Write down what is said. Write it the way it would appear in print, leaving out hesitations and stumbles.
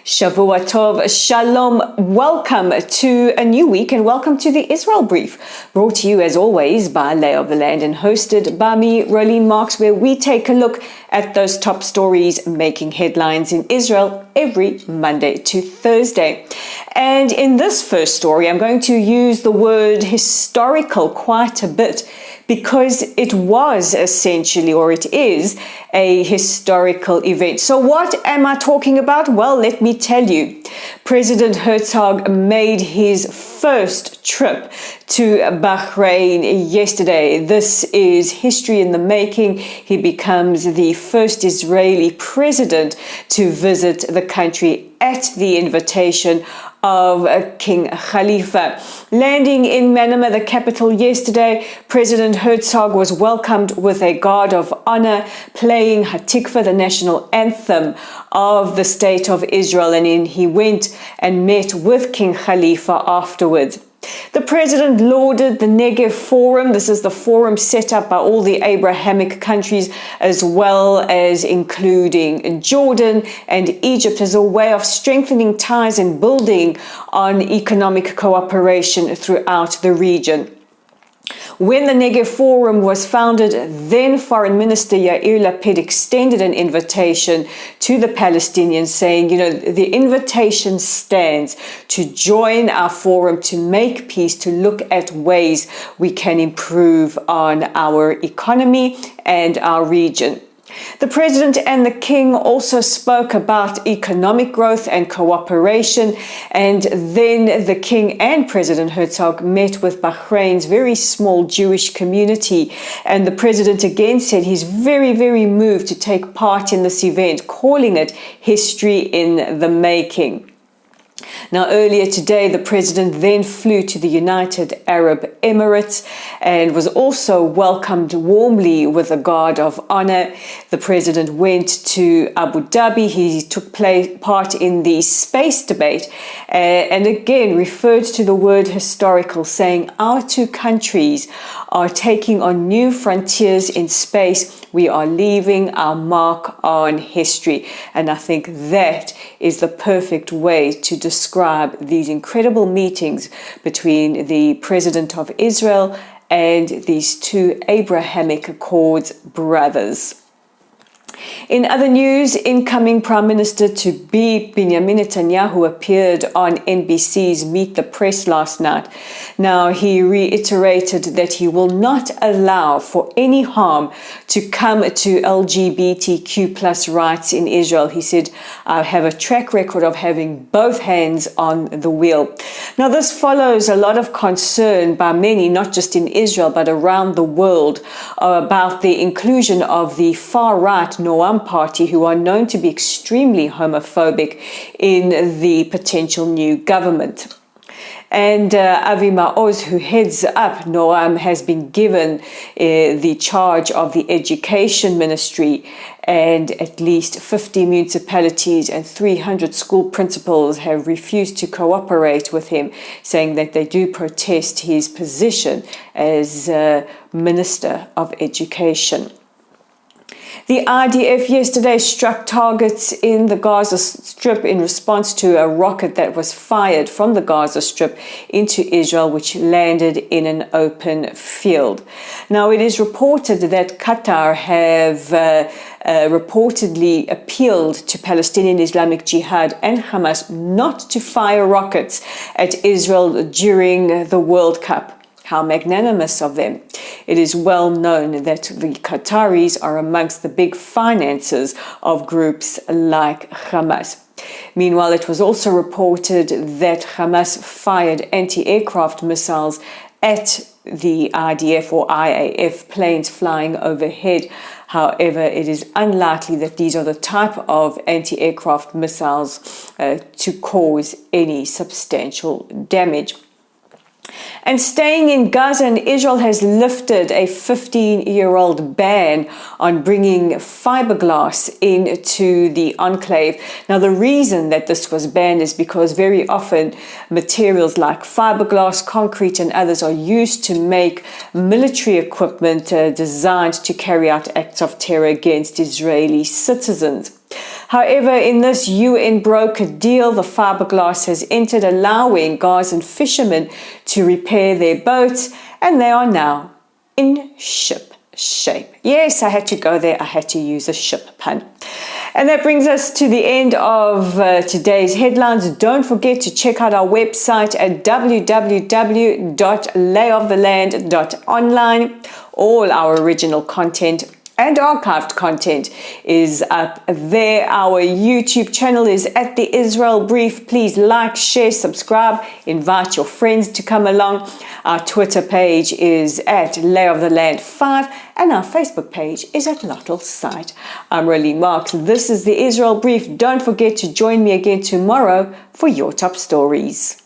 Shavua Tov, Shalom, welcome to a new week and welcome to the Israel Brief, brought to you as always by Lay of the Land and hosted by me, Rolene Marks, where we take a look at those top stories making headlines in Israel every Monday to Thursday. And in this first story, I'm going to use the word historical quite a bit because it was essentially, or it is, a historical event. So what am I talking about? Well, let me tell you. President Herzog made his first trip to Bahrain yesterday. This is history in the making. He becomes the first Israeli president to visit the country at the invitation of King Khalifa. Landing in Manama, the capital, yesterday, President Herzog was welcomed with a guard of honor, playing Hatikva, the national anthem of the State of Israel, and then he went and met with King Khalifa afterwards. The president lauded the Negev Forum. This is the forum set up by all the Abrahamic countries, as well as including Jordan and Egypt, as a way of strengthening ties and building on economic cooperation throughout the region. When the Negev Forum was founded, then Foreign Minister Yair Lapid extended an invitation to the Palestinians saying, the invitation stands to join our forum, to make peace, to look at ways we can improve on our economy and our region. The president and the king also spoke about economic growth and cooperation, and then the king and President Herzog met with Bahrain's very small Jewish community, and the president again said he's very, very moved to take part in this event, calling it history in the making. Now, earlier today, the president then flew to the United Arab Emirates and was also welcomed warmly with a guard of honor. The president went to Abu Dhabi. He took part in the space debate and again referred to the word historical, saying our two countries are taking on new frontiers in space. We are leaving our mark on history. And I think that is the perfect way to describe these incredible meetings between the President of Israel and these two Abrahamic Accords brothers. In other news, incoming Prime Minister to be Benjamin Netanyahu appeared on NBC's Meet the Press last night. Now, he reiterated that he will not allow for any harm to come to LGBTQ plus rights in Israel. He said, I have a track record of having both hands on the wheel. Now, this follows a lot of concern by many, not just in Israel, but around the world, about the inclusion of the far-right Noam party, who are known to be extremely homophobic, in the potential new government. And Avi Maoz, who heads up Noam, has been given the charge of the education ministry, and at least 50 municipalities and 300 school principals have refused to cooperate with him, saying that they do protest his position as Minister of Education. The IDF yesterday struck targets in the Gaza Strip in response to a rocket that was fired from the Gaza Strip into Israel, which landed in an open field. Now, it is reported that Qatar have reportedly appealed to Palestinian Islamic Jihad and Hamas not to fire rockets at Israel during the World Cup. How magnanimous of them. It is well known that the Qataris are amongst the big financiers of groups like Hamas. Meanwhile, it was also reported that Hamas fired anti-aircraft missiles at the IDF or IAF planes flying overhead. However, it is unlikely that these are the type of anti-aircraft missiles to cause any substantial damage. And staying in Gaza, and Israel has lifted a 15-year-old ban on bringing fiberglass into the enclave. Now, the reason that this was banned is because very often materials like fiberglass, concrete, and others are used to make military equipment designed to carry out acts of terror against Israeli citizens. However, in this UN brokered deal, the fiberglass has entered, allowing Gazan fishermen to repair their boats, and they are now in ship shape. Yes, I had to go there. I had to use a ship pun. And that brings us to the end of today's headlines. Don't forget to check out our website at www.layoftheland.online. All our original content and archived content is up there. Our YouTube channel is at the Israel Brief. Please like, share, subscribe, invite your friends to come along. Our Twitter page is at Lay of the Land 5, and our Facebook page is at Lottel Site. I'm Rolene Marks. This is the Israel Brief. Don't forget to join me again tomorrow for your top stories.